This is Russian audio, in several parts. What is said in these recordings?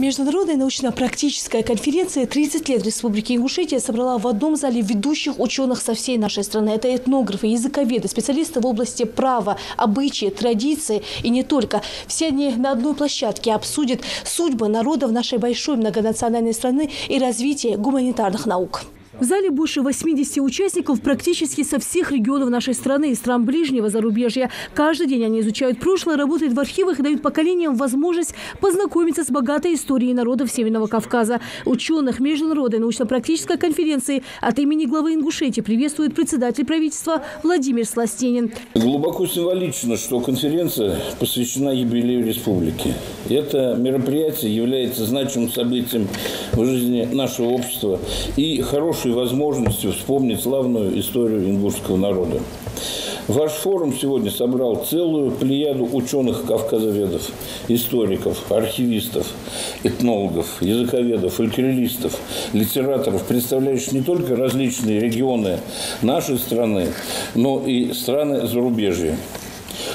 Международная научно-практическая конференция «30 лет Республики Ингушетия» собрала в одном зале ведущих ученых со всей нашей страны. Это этнографы, языковеды, специалисты в области права, обычаи, традиции и не только. Все они на одной площадке обсудят судьбы народов нашей большой многонациональной страны и развитие гуманитарных наук. В зале больше 80 участников практически со всех регионов нашей страны и стран ближнего зарубежья. Каждый день они изучают прошлое, работают в архивах и дают поколениям возможность познакомиться с богатой историей народов Северного Кавказа. Ученых Международной научно-практической конференции от имени главы Ингушетии приветствует председатель правительства Владимир Сластенин. Глубоко символично, что конференция посвящена юбилею республики. Это мероприятие является значимым событием в жизни нашего общества и хорошей возможностью вспомнить славную историю ингушского народа. Ваш форум сегодня собрал целую плеяду ученых-кавказоведов, историков, архивистов, этнологов, языковедов, фольклористов, литераторов, представляющих не только различные регионы нашей страны, но и страны зарубежья.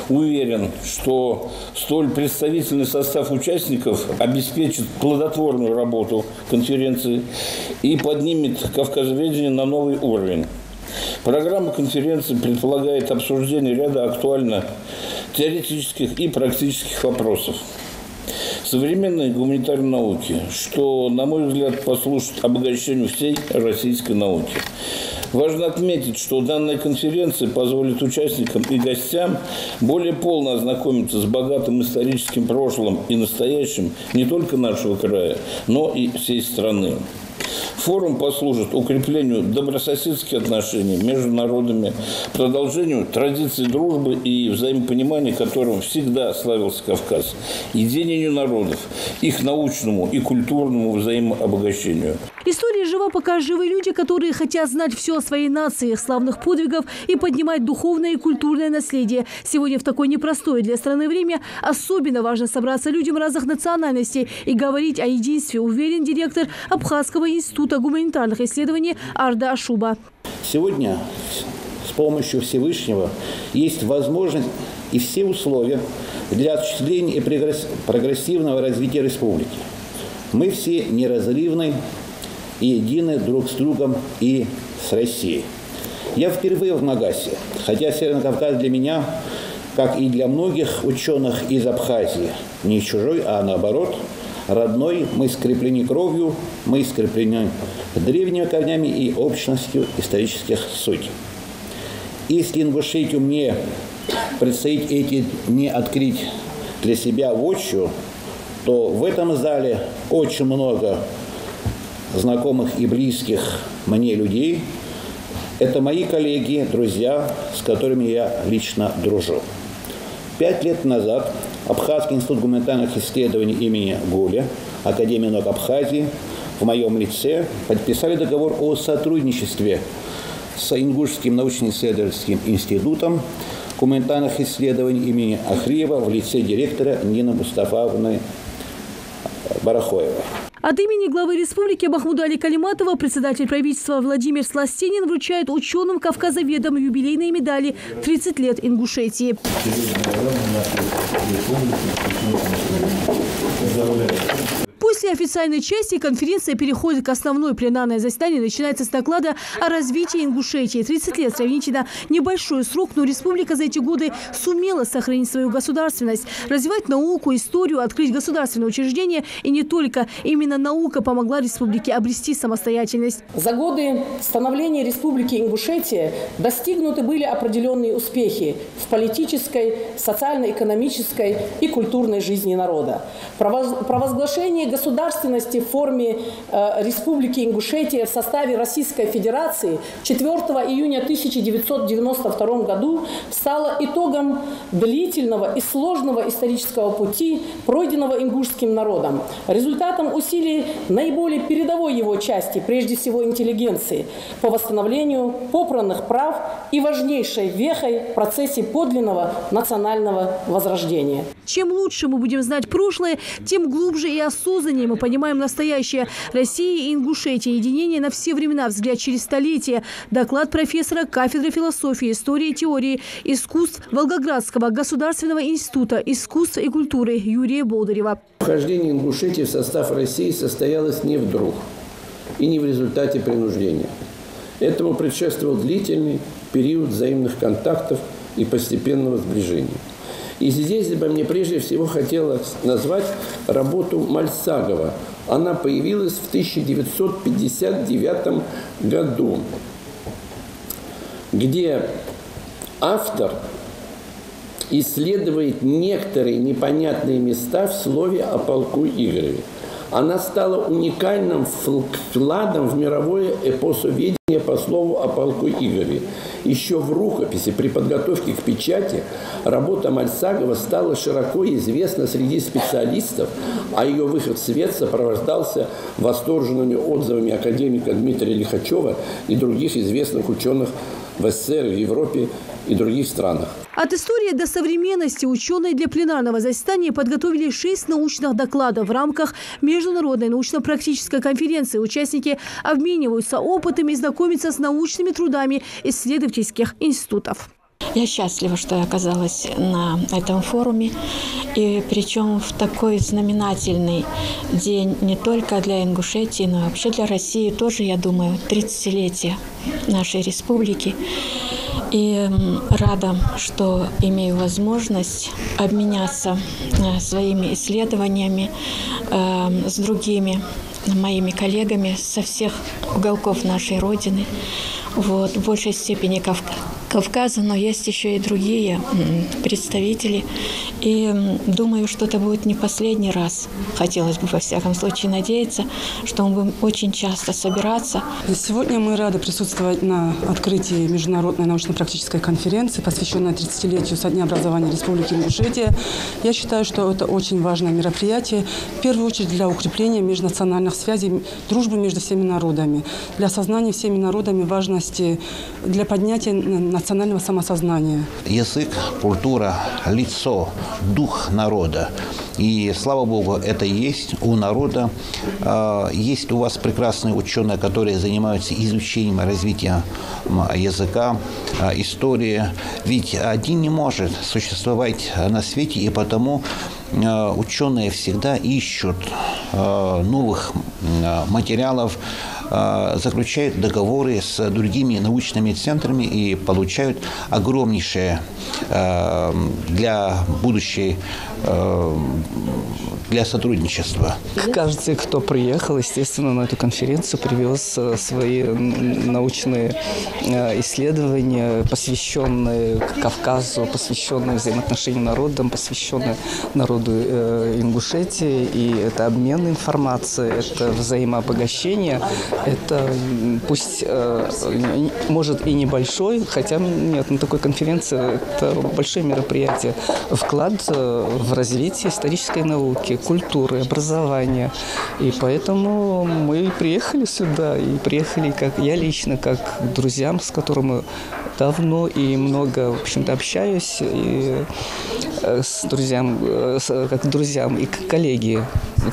Уверен, что столь представительный состав участников обеспечит плодотворную работу конференции и поднимет кавказоведение на новый уровень. Программа конференции предполагает обсуждение ряда актуальных теоретических и практических вопросов современной гуманитарной науки, что, на мой взгляд, послужит обогащению всей российской науки. Важно отметить, что данная конференция позволит участникам и гостям более полно ознакомиться с богатым историческим прошлым и настоящим не только нашего края, но и всей страны. Форум послужит укреплению добрососедских отношений между народами, продолжению традиций дружбы и взаимопонимания, которым всегда славился Кавказ, единению народов, их научному и культурному взаимообогащению. История жива, пока живы люди, которые хотят знать все о своей нации, их славных подвигов и поднимать духовное и культурное наследие. Сегодня в такое непростое для страны время особенно важно собраться людям разных национальностей и говорить о единстве, уверен директор Абхазского института гуманитарных исследований Арда Ашуба. Сегодня с помощью Всевышнего есть возможность и все условия для осуществления и прогрессивного развития республики. Мы все неразрывны и едины друг с другом и с Россией. Я впервые в Магасе, хотя Северный Кавказ для меня, как и для многих ученых из Абхазии, не чужой, а наоборот, родной. Мы скреплены кровью, мы скреплены древними корнями и общностью исторических судеб. Если Ингушетию мне предстоит эти дни открыть для себя вотчину, то в этом зале очень много знакомых и близких мне людей. Это мои коллеги, друзья, с которыми я лично дружу. 5 лет назад Абхазский институт гуманитарных исследований имени Гуля, Академия наук Абхазии, в моем лице подписали договор о сотрудничестве с Ингушским научно-исследовательским институтом гуманитарных исследований имени Ахриева в лице директора Нины Мустафаевны Барахоевой. От имени главы республики Махмуда Али Калиматова председатель правительства Владимир Сластенин вручает ученым кавказоведам юбилейные медали «30 лет Ингушетии». После официальной части конференция переходит к основной. Пленарное заседание начинается с доклада о развитии Ингушетии. 30 лет – сравнительно небольшой срок, но республика за эти годы сумела сохранить свою государственность, развивать науку, историю, открыть государственные учреждения. И не только. Именно наука помогла республике обрести самостоятельность. За годы становления республики Ингушетия достигнуты были определенные успехи в политической, социально-экономической и культурной жизни народа. Провозглашение государственности в форме Республики Ингушетия в составе Российской Федерации 4 июня 1992 году стало итогом длительного и сложного исторического пути, пройденного ингушским народом, результатом усилий наиболее передовой его части, прежде всего интеллигенции, по восстановлению попранных прав и важнейшей вехой в процессе подлинного национального возрождения. Чем лучше мы будем знать прошлое, тем глубже и осознаннее мы понимаем настоящее. Россия и Ингушетия. Единение на все времена. Взгляд через столетия. Доклад профессора кафедры философии, истории и теории искусств Волгоградского государственного института искусств и культуры Юрия Болдырева. Вхождение Ингушетии в состав России состоялось не вдруг и не в результате принуждения. Этому предшествовал длительный период взаимных контактов и постепенного сближения. И здесь бы мне прежде всего хотелось назвать работу Мальсагова. Она появилась в 1959 году, где автор исследует некоторые непонятные места в слове о полку Игореве. Она стала уникальным вкладом в мировое эпосоведение по слову о полку Игореве. Еще в рукописи при подготовке к печати работа Мальсагова стала широко известна среди специалистов, а ее выход в свет сопровождался восторженными отзывами академика Дмитрия Лихачева и других известных ученых в СССР, в Европе и других странах. От истории до современности ученые для пленарного заседания подготовили 6 научных докладов в рамках международной научно-практической конференции. Участники обмениваются опытом и знакомятся с научными трудами исследовательских институтов. Я счастлива, что я оказалась на этом форуме, и причем в такой знаменательный день не только для Ингушетии, но и вообще для России тоже, я думаю, 30-летие нашей республики. И рада, что имею возможность обменяться своими исследованиями с другими моими коллегами со всех уголков нашей Родины. В большей степени Кавказа, но есть еще и другие представители. И думаю, что это будет не последний раз. Хотелось бы, во всяком случае, надеяться, что мы будем очень часто собираться. Сегодня мы рады присутствовать на открытии международной научно-практической конференции, посвященной 30-летию со дня образования Республики Ингушетия. Я считаю, что это очень важное мероприятие, в первую очередь для укрепления межнациональных связей, дружбы между всеми народами, для осознания всеми народами важности, для поднятия национального самосознания. Язык, культура, лицо, дух народа. И, слава Богу, это есть у народа. Есть у вас прекрасные ученые, которые занимаются изучением и развитием языка, истории. Ведь один не может существовать на свете, и потому ученые всегда ищут новых материалов, заключают договоры с другими научными центрами и получают огромнейшее для будущей для сотрудничества. Каждый, кто приехал, естественно, на эту конференцию, привез свои научные исследования, посвященные Кавказу, посвященные взаимоотношениям народам, посвященные народу Ингушетии. И это обмен информацией, это взаимообогащение. Это пусть, может, и небольшой, хотя нет, на такой конференции это большое мероприятие. Вклад в развитие исторической науки, культуры, образования. И поэтому мы приехали сюда, и приехали как я лично, как к друзьям, с которыми давно и много, в общем-то, общаюсь, и с друзьями, как к друзьям и к коллеге.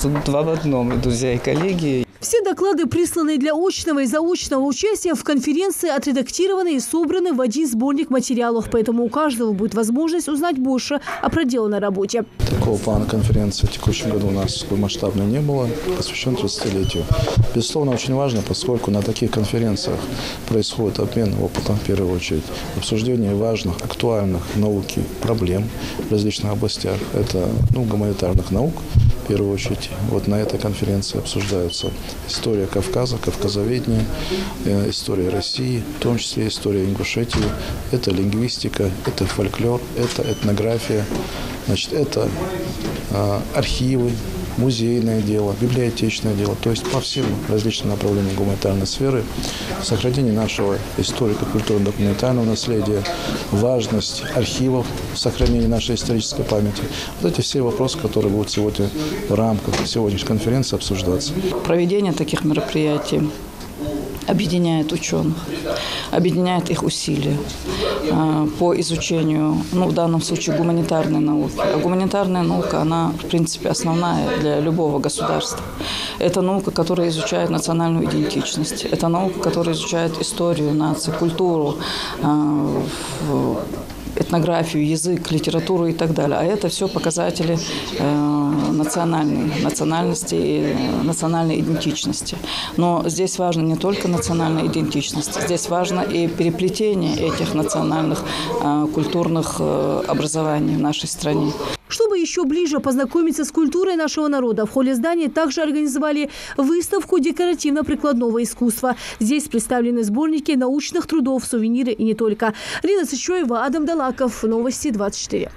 Тут два в одном, и друзья, и коллеги. Все доклады, присланные для очного и заочного участия в конференции, отредактированы и собраны в один сборник материалов. Поэтому у каждого будет возможность узнать больше о проделанной работе. Такого плана конференции в текущем году у нас масштабной не было, посвящен 30-летию. Безусловно, очень важно, поскольку на таких конференциях происходит обмен опытом, в первую очередь, обсуждение важных, актуальных науки, проблем в различных областях. Это гуманитарных наук, в первую очередь. Вот на этой конференции обсуждаются история Кавказа, кавказоведение, история России, в том числе история Ингушетии. Это лингвистика, это фольклор, это этнография, значит, это архивы, музейное дело, библиотечное дело, то есть по всем различным направлениям гуманитарной сферы, сохранение нашего историко-культурно-документального наследия, важность архивов, сохранение нашей исторической памяти. Вот эти все вопросы, которые будут сегодня в рамках сегодняшней конференции обсуждаться. Проведение таких мероприятий объединяет ученых, объединяет их усилия. по изучению, ну, в данном случае, гуманитарной науки. А гуманитарная наука, она, в принципе, основная для любого государства. Это наука, которая изучает национальную идентичность. Это наука, которая изучает историю нации, культуру, этнографию, язык, литературу и так далее. А это все показатели национальности и национальной идентичности. Но здесь важно не только национальная идентичность, здесь важно и переплетение этих национальных культурных образований в нашей стране. Чтобы еще ближе познакомиться с культурой нашего народа, в холле здания также организовали выставку декоративно-прикладного искусства. Здесь представлены сборники научных трудов, сувениры и не только. Лина Сычева, Адам Далаков. Новости 24.